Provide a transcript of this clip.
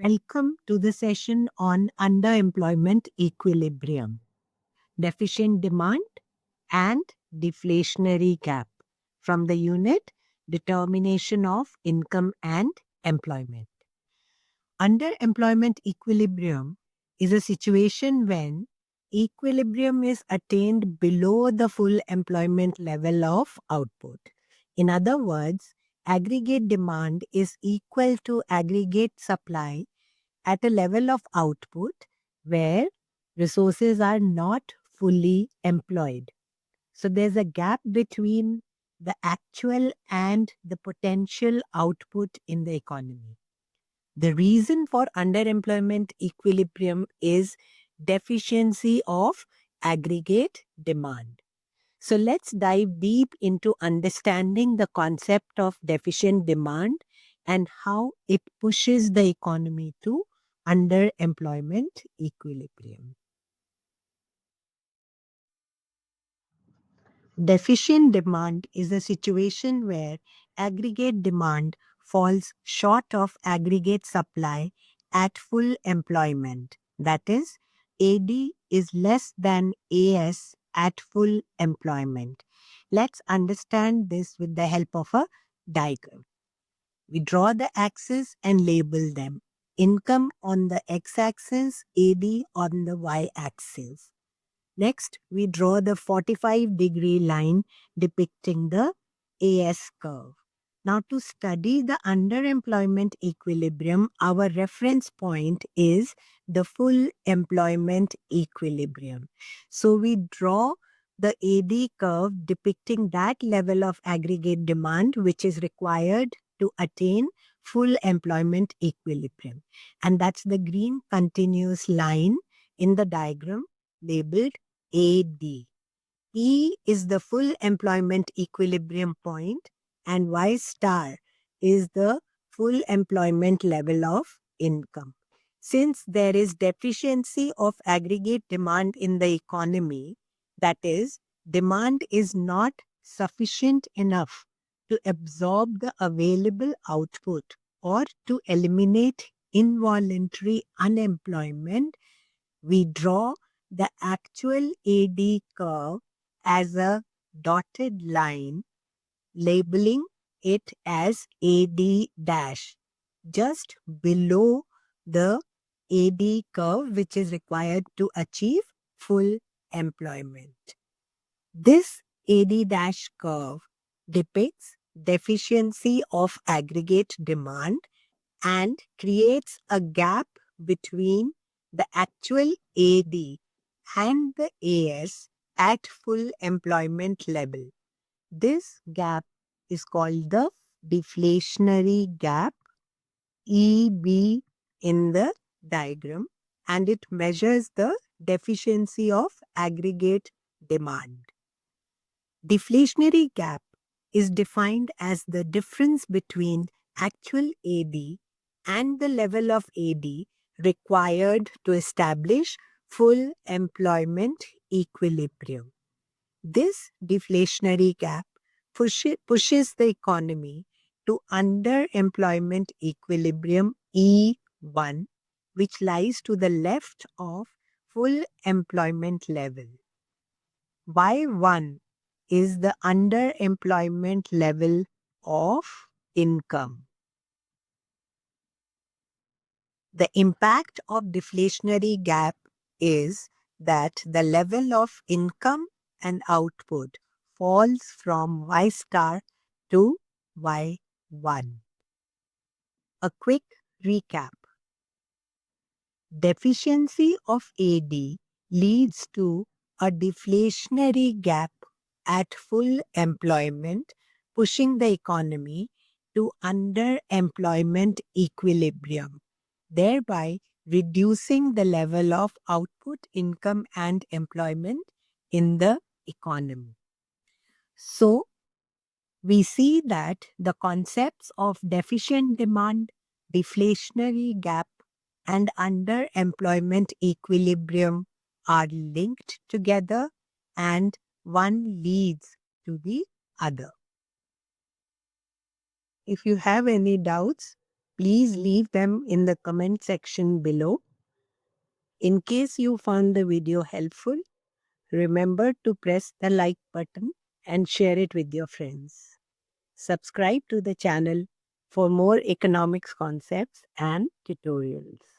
Welcome to the session on underemployment equilibrium, deficient demand, and deflationary gap from the unit Determination of Income and Employment. Underemployment equilibrium is a situation when equilibrium is attained below the full employment level of output. In other words, aggregate demand is equal to aggregate supply at a level of output where resources are not fully employed. So there's a gap between the actual and the potential output in the economy. The reason for underemployment equilibrium is deficiency of aggregate demand. So let's dive deep into understanding the concept of deficient demand and how it pushes the economy to underemployment equilibrium. Deficient demand is a situation where aggregate demand falls short of aggregate supply at full employment. That is, AD is less than AS at full employment. Let's understand this with the help of a diagram. We draw the axes and label them. Income on the x-axis, AD on the y-axis. Next, we draw the 45-degree line depicting the AS curve. Now, to study the underemployment equilibrium, our reference point is the full employment equilibrium. So, we draw the AD curve depicting that level of aggregate demand which is required to attain full employment equilibrium. And that's the green continuous line in the diagram labeled AD. E is the full employment equilibrium point and Y star is the full employment level of income. Since there is deficiency of aggregate demand in the economy, that is, demand is not sufficient enough to absorb the available output or to eliminate involuntary unemployment, we draw the actual AD curve as a dotted line, labeling it as AD dash, just below the AD curve, which is required to achieve full employment. This AD dash curve depicts deficiency of aggregate demand and creates a gap between the actual AD and the AS at full employment level. This gap is called the deflationary gap, EB in the diagram, and it measures the deficiency of aggregate demand. Deflationary gap is defined as the difference between actual AD and the level of AD required to establish full employment equilibrium. This deflationary gap pushes the economy to underemployment equilibrium E1, which lies to the left of full employment level. Y1 is the underemployment level of income. The impact of deflationary gap is that the level of income and output falls from Y star to Y1. A quick recap. Deficiency of AD leads to a deflationary gap at full employment, pushing the economy to underemployment equilibrium, thereby reducing the level of output, income, and employment in the economy. So, we see that the concepts of deficient demand, deflationary gap, and underemployment equilibrium are linked together and one leads to the other. If you have any doubts, Please leave them in the comment section below. In case you found the video helpful, remember to press the like button and share it with your friends. Subscribe to the channel for more economics concepts and tutorials.